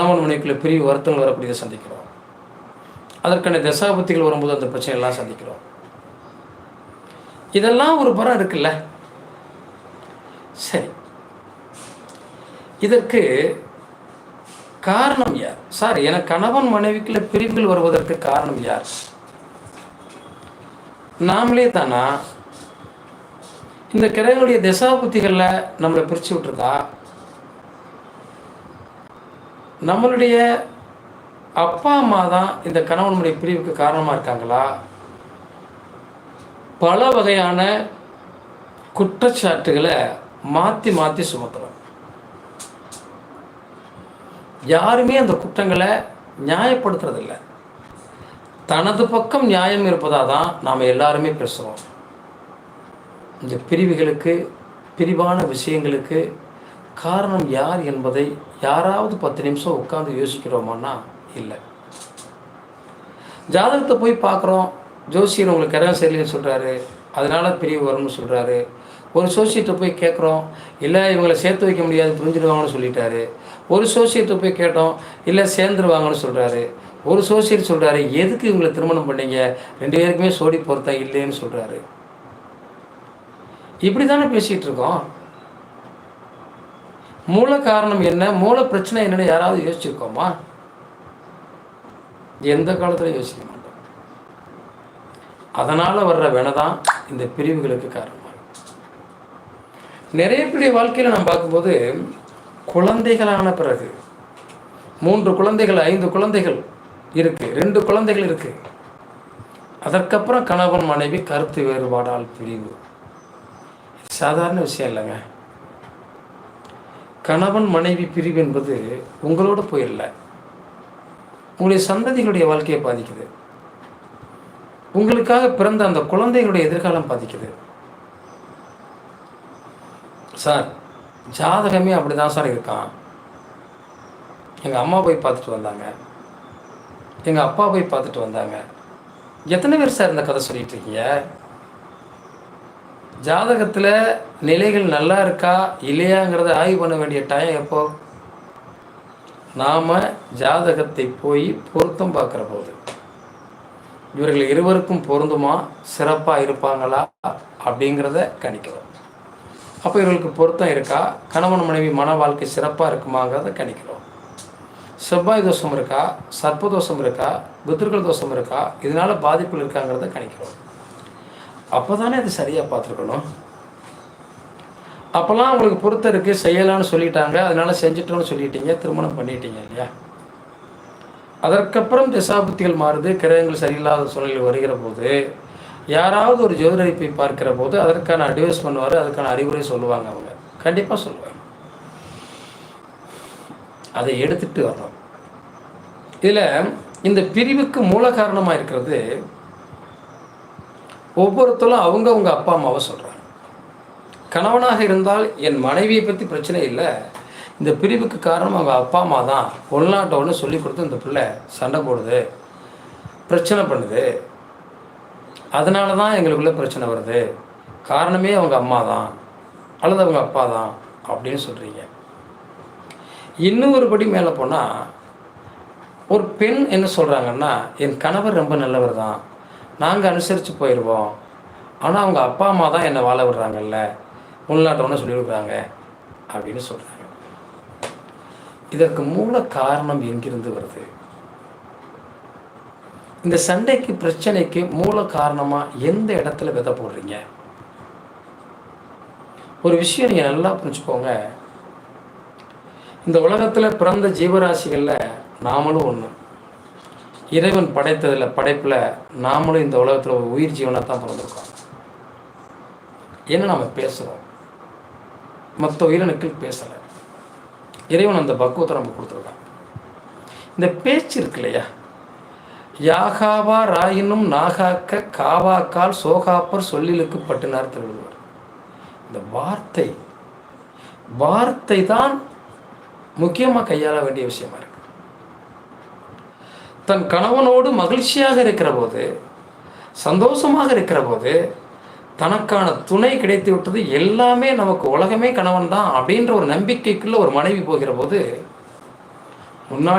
கணவன் மனைவிக்குள்ள பிரிவு வருத்தங்கள் வரக்கூடியதை சந்திக்கிறோம். அதற்கான தசாபுத்திகள் வரும்போது அந்த பிரச்சனையெல்லாம் சந்திக்கிறோம். இதெல்லாம் ஒரு புறம் இருக்குல்ல. சரி, இதற்கு காரணம் யார் சார்? எனக்கு கணவன் மனைவிக்குள்ள பிரிவுகள் வருவதற்கு காரணம் யார்? நாமளே தானா? இந்த கிரகங்களுடைய தசாபுத்திகளில் நம்மளை பிரித்து விட்டுருக்கா? நம்மளுடைய அப்பா அம்மா தான் இந்த கணவனுடைய பிரிவுக்கு காரணமாக இருக்காங்களா? பல வகையான குற்றச்சாட்டுகளை மாற்றி மாற்றி சுமத்துறோம். யாருமே அந்த குற்றங்களை நியாயப்படுத்துறதில்லை. தனது பக்கம் நியாயம் இருப்பதாக தான் நாம் எல்லாருமே பேசுகிறோம். இந்த பிரிவுகளுக்கு, பிரிவான விஷயங்களுக்கு காரணம் யார் என்பதை யாராவது 10 நிமிஷம் உட்காந்து யோசிக்கிறோமான்னா இல்லை. ஜாதகத்தை போய் பார்க்குறோம், ஜோசியர் உங்களுக்கு கிரகம் சரியில்லைன்னு சொல்கிறாரு, அதனால் பிரிவு வரும்னு சொல்கிறாரு. ஒரு சோசியத்தை போய் கேட்குறோம், இல்லை இவங்களை சேர்த்து வைக்க முடியாது புரிஞ்சிடுவாங்கன்னு சொல்லிட்டாரு. ஒரு சோசியத்தை போய் கேட்டோம், இல்லை சேர்ந்துருவாங்கன்னு சொல்கிறாரு. ஒரு சோசியர் சொல்கிறாரு, எதுக்கு இவங்களை திருமணம் பண்ணீங்க, 2 பேருக்குமே சோடி பொருத்தம் இல்லைன்னு சொல்கிறாரு. இப்படி தானே பேசிகிட்டு இருக்கோம். மூல காரணம் என்ன, மூல பிரச்சனை என்னன்னு யாராவது யோசிச்சிருக்கோமா? எந்த காலத்தில் யோசிக்க மாட்டோம். அதனால் வர்ற வினைதான் இந்த பிரிவுகளுக்கு காரணமாக. நிறைய பேருடைய வாழ்க்கையில் நம்ம பார்க்கும்போது குழந்தைகளான பிறகு 3 குழந்தைகள் 5 குழந்தைகள் இருக்குது, 2 குழந்தைகள் இருக்குது, அதற்கப்புறம் கணவன் மனைவி கருத்து வேறுபாடால் பிரிவு. சாதாரண விஷயம் இல்லைங்க. கணவன் மனைவி பிரிவு என்பது உங்களோட போயிடல, உங்களுடைய சந்ததிகளுடைய வாழ்க்கையை பாதிக்குது. உங்களுக்காக பிறந்த அந்த குழந்தைகளுடைய எதிர்காலம் பாதிக்குது. சார் ஜாதகமே அப்படி தான் சார் இருக்கான். எங்கள் அம்மா போய் பார்த்துட்டு வந்தாங்க, எங்கள் அப்பா போய் பார்த்துட்டு வந்தாங்க. எத்தனை பேர் சார் இந்த கதை சொல்லிட்டு இருக்கீங்க? ஜாதகத்தில் நிலைகள் நல்லா இருக்கா இல்லையாங்கிறத ஆய்வு பண்ண வேண்டிய டைம் எப்போ? நாம் ஜாதகத்தை போய் பொருத்தம் பார்க்குற போது இவர்கள் இருவருக்கும் பொருந்துமா, சிறப்பாக இருப்பாங்களா அப்படிங்கிறத கணிக்கிறோம். அப்போ இவர்களுக்கு பொருத்தம் இருக்கா, கணவன் மனைவி மன வாழ்க்கை சிறப்பாக இருக்குமாங்கிறத கணிக்கிறோம். செவ்வாய் தோஷம் இருக்கா, சர்ப்பதோஷம் இருக்கா, புத்திர்கள் தோஷம் இருக்கா, இதனால் பாதிப்புகள் இருக்காங்கிறத கணிக்கிறோம். அப்போ தானே அது சரியாக பார்த்துருக்கணும். அப்போல்லாம் உங்களுக்கு பொறுத்த இருக்குது, செய்யலான்னு சொல்லிட்டாங்க, அதனால் செஞ்சிட்டோன்னு சொல்லிட்டீங்க, திருமணம் பண்ணிட்டீங்க இல்லையா? அதற்கப்புறம் திசாபுத்திகள் மாறுது, கிரகங்கள் சரியில்லாத சூழ்நிலை வருகிற போது யாராவது ஒரு ஜோதிடரை போய் பார்க்கிற போது அதற்கான அட்வைஸ் பண்ணுவார், அதுக்கான அறிவுரை சொல்லுவாங்க. அவங்க கண்டிப்பாக சொல்லுவாங்க. அதை எடுத்துகிட்டு வரணும். இதில் இந்த பிரிவுக்கு மூல காரணமாக இருக்கிறது ஒவ்வொருத்தரும் அவங்க அப்பா அம்மாவை சொல்கிறாங்க. கணவனாக இருந்தால் என் மனைவியை பற்றி பிரச்சனை இல்லை, இந்த பிரிவுக்கு காரணம் அவங்க அப்பா அம்மா தான், ஒன்று சொல்லி கொடுத்து இந்த பிள்ளை சண்டை போடுது, பிரச்சனை பண்ணுது, அதனால தான் எங்களுக்குள்ளே பிரச்சனை வருது, காரணமே அவங்க அம்மா தான் அல்லது அவங்க அப்பா தான் அப்படின்னு சொல்கிறீங்க. இன்னும் ஒரு படி மேலே போனால் ஒரு பெண் என்ன சொல்கிறாங்கன்னா, என் கணவர் ரொம்ப நல்லவர் தான், நாங்கள் அனுசரித்து போயிடுவோம், ஆனால் அவங்க அப்பா அம்மா தான் என்னை வாழ விடுறாங்கல்ல, உள்நாட்டம்னு சொல்லி கொடுக்குறாங்க அப்படின்னு சொல்கிறாங்க. இதற்கு மூல காரணம் எங்கிருந்து வருது? இந்த சண்டைக்கு பிரச்சனைக்கு மூல காரணமாக எந்த இடத்துல விதை போடுறீங்க? ஒரு விஷயம் நீங்கள் நல்லா புரிஞ்சுக்கோங்க. இந்த உலகத்தில் பிறந்த ஜீவராசிகளில் நாமளும் ஒன்று. இறைவன் படைப்பில் நாமளும் இந்த உலகத்தில் ஒரு உயிர் ஜீவனாக தான் பிறந்திருக்கோம். ஏன்னா நம்ம பேசுகிறோம், மற்ற உயிரினங்கள் பேசலை. இறைவன் அந்த பக்குவத்தை நம்ம கொடுத்துருக்கான். இந்த பேச்சு இருக்கு இல்லையா, யாகாவா ராயினும் நாகாக்க காவாக்கால் சோகாப்பர் சொல்லிலுக்கு பட்டினார் திருவள்ளுவர். இந்த வார்த்தை தான் முக்கியமாக கையாள வேண்டிய விஷயமா இருக்கு. தன் கணவனோடு மகிழ்ச்சியாக இருக்கிற போது, சந்தோஷமாக இருக்கிற போது, தனக்கான துணை கிடைத்து விட்டது, எல்லாமே நமக்கு உலகமே கணவன் தான் அப்படின்ற ஒரு நம்பிக்கைக்குள்ள ஒரு மனைவி போகிற போது முன்னாடி